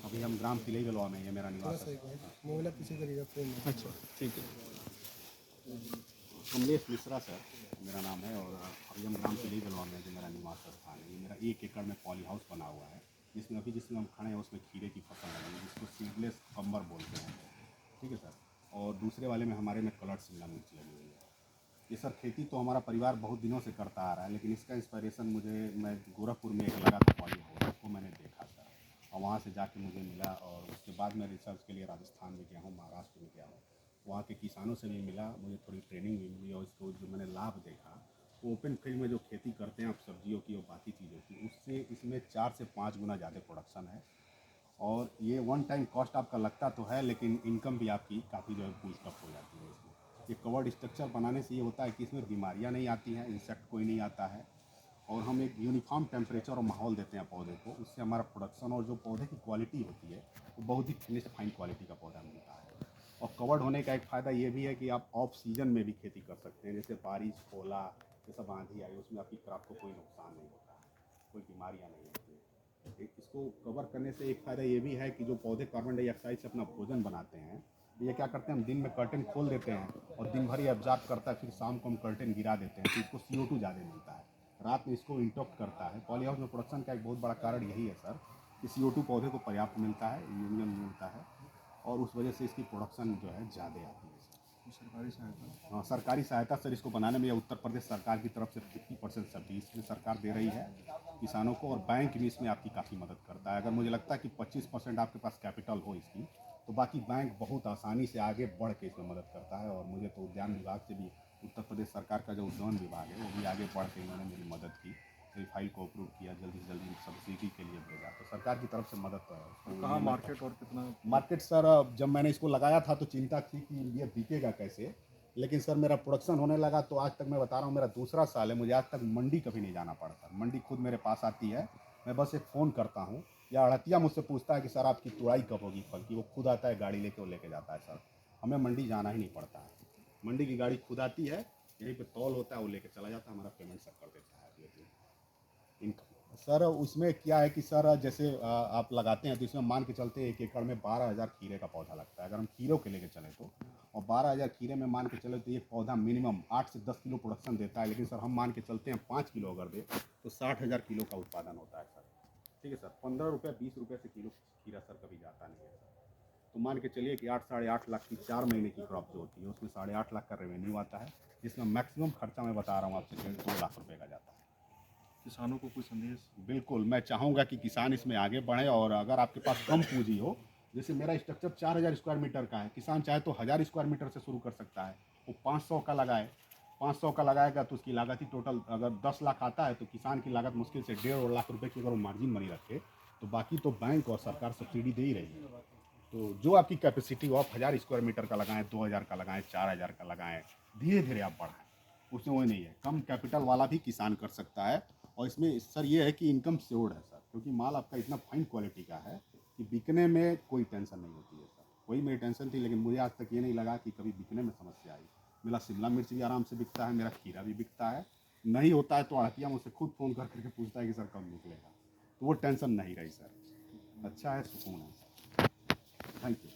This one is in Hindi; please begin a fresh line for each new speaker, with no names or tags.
अभी हम ग्राम तिलई गलवा में, ये मेरा निवास है।
मोबाइल पीछे करिएगा फ्रेम में।
अच्छा ठीक है।
कमलेश मिश्रा सर मेरा नाम है, और अभी हम ग्राम तिलई गलवा में जो मेरा निवास स्थान है, ये मेरा 1 एकड़ में पॉली हाउस बना हुआ है, जिसमें अभी जिसमें हम खड़े हैं उसमें खीरे की फसल लगी है, जिसको सीडलेस कम्बर बोलते हैं, ठीक है सर। और दूसरे वाले में हमारे में कलर शिमला मिर्च लगी हुई है। ये सर खेती तो हमारा परिवार बहुत दिनों से करता आ रहा है, लेकिन इसका इंस्पिरेशन मैं गोरखपुर में एक लगा था पॉली हाउस, उसको मैंने देखा सर, और वहाँ से जाके मुझे मिला, और उसके बाद मैं रिसर्च के लिए राजस्थान में गया हूँ, महाराष्ट्र में गया हूँ, वहाँ के किसानों से भी मिला, मुझे थोड़ी ट्रेनिंग भी मिली, और इसको जो मैंने लाभ देखा, ओपन फील्ड में जो खेती करते हैं आप सब्जियों की और बाकी चीज़ों की, उससे इसमें 4 से 5 गुना ज़्यादा प्रोडक्शन है। और ये वन टाइम कॉस्ट आपका लगता तो है, लेकिन इनकम भी आपकी काफ़ी जो है बूस्ट अप हो जाती है इसमें। ये कवर्ड स्ट्रक्चर बनाने से ये होता है कि इसमें बीमारियां नहीं आती हैं, इंसेक्ट कोई नहीं आता है, और हम एक यूनिफॉर्म टेम्परेचर और माहौल देते हैं पौधे को, उससे हमारा प्रोडक्शन और जो पौधे की क्वालिटी होती है वो बहुत ही फिनिश फाइन क्वालिटी का पौधा मिलता है। और कवर्ड होने का एक फ़ायदा ये भी है कि आप ऑफ सीजन में भी खेती कर सकते हैं, जैसे बारिश, ओला, ये सब आंधी आई, उसमें आपकी क्रॉप को कोई नुकसान नहीं होता है, कोई बीमारियाँ नहीं होती हैं। इसको कवर करने से एक फ़ायदा ये भी है कि जो पौधे कार्बन डाइऑक्साइड से अपना भोजन बनाते हैं, ये क्या करते हैं, हम दिन में कर्टेन खोल देते हैं और दिन भर ये ऑब्जॉर्ब करता है, फिर शाम को हम कर्टेन गिरा देते हैं, तो इसको CO2 ज़्यादा मिलता है, रात में इसको इंटॉक्ट करता है। पॉली हाउस में प्रोडक्शन का एक बहुत बड़ा कारण यही है सर, कि CO2 पौधे को पर्याप्त मिलता है, यूरियम मिलता है, और उस वजह से इसकी प्रोडक्शन जो है ज़्यादा आती है सर।
सरकारी सहायता?
हाँ, सरकारी सहायता सर इसको बनाने में उत्तर प्रदेश सरकार की तरफ से 50% सब्सिडी इसमें सरकार दे रही है किसानों को, और बैंक भी इसमें आपकी काफ़ी मदद करता है। अगर मुझे लगता है कि 25% आपके पास कैपिटल हो इसकी, तो बाकी बैंक बहुत आसानी से आगे बढ़ के इसमें मदद करता है। और मुझे तो उद्यान विभाग से भी, उत्तर प्रदेश सरकार का जो उद्यान विभाग है वो भी आगे बढ़ के उन्होंने मेरी मदद की, मेरी फाइल को अप्रूव किया, जल्दी से जल्दी सब्सिडी के लिए भेजा, तो सरकार की तरफ से मदद तो है।
कहाँ मार्केट और कितना?
मार्केट सर, जब मैंने इसको लगाया था तो चिंता थी कि ये बिकेगा कैसे, लेकिन सर मेरा प्रोडक्शन होने लगा तो आज तक मैं बता रहा हूँ मेरा दूसरा साल है, मुझे आज तक मंडी कभी नहीं जाना पड़ता, मंडी खुद मेरे पास आती है, मैं बस एक फ़ोन करता हूँ, या अड़तिया मुझसे पूछता है कि सर आपकी तुड़ाई कब होगी फल की, वो खुद आता है गाड़ी लेके, वो लेके जाता है सर, हमें मंडी जाना ही नहीं पड़ता है, मंडी की गाड़ी खुद आती है, यहीं पे तौल होता है, वो लेके चला जाता है, हमारा पेमेंट सर कर देता है। लेकिन सर उसमें क्या है कि सर जैसे आप लगाते हैं तो इसमें मान के चलते 1 एकड़ में 12,000 खीरे का पौधा लगता है, अगर हम खीरों के लेके चले तो, और 12,000 खीरे में मान के चले तो एक पौधा मिनिमम 8 से 10 किलो प्रोडक्शन देता है, लेकिन सर हम मान के चलते हैं 5 किलो अगर दे तो 60,000 किलो का उत्पादन होता है सर, ठीक है सर। 15 रुपये 20 रुपये से किलो खीरा सर कभी जाता नहीं है सर, तो मान के चलिए कि 8 साढ़े 8 लाख की 4 महीने की क्रॉप जो होती है उसमें 8.5 लाख का रेवेन्यू आता है, जिसमें मैक्सिमम खर्चा मैं बता रहा हूँ आपसे 1.5-2 लाख रुपये का जाता है।
किसानों को कोई संदेश?
बिल्कुल, मैं चाहूँगा कि किसान इसमें आगे बढ़ें, और अगर आपके पास कम पूंजी हो, जैसे मेरा स्ट्रक्चर 4,000 स्क्वायर मीटर का है, किसान चाहे तो 1,000 स्क्वायर मीटर से शुरू कर सकता है, वो 500 का लगाए, 500 का लगाएगा तो उसकी लागत ही टोटल अगर 10 लाख आता है तो किसान की लागत मुश्किल से 1.5 लाख रुपए की अगर वो मार्जिन मनी रखे, तो बाकी तो बैंक और सरकार सब्सिडी दे ही रही है। तो जो आपकी कैपेसिटी हो, आप 1,000 स्क्वायर मीटर का लगाएं, 2,000 का लगाएं, 4,000 का लगाएं, धीरे धीरे आप बढ़ाएं, उसमें वो नहीं है, कम कैपिटल वाला भी किसान कर सकता है। और इसमें सर ये है कि इनकम श्योर्ड है सर, क्योंकि माल आपका इतना फाइन क्वालिटी का है कि बिकने में कोई टेंशन नहीं होती है सर। वही मेरी टेंशन थी, लेकिन मुझे आज तक ये नहीं लगा कि कभी बिकने में समस्या आई। मेरा शिमला मिर्च भी आराम से बिकता है, मेरा खीरा भी बिकता है, नहीं होता है तो आड़तिया मुझसे खुद फ़ोन कर करके पूछता है कि सर कब निकलेगा, तो वो टेंशन नहीं रही सर। अच्छा है, सुकून है सर। Thank you.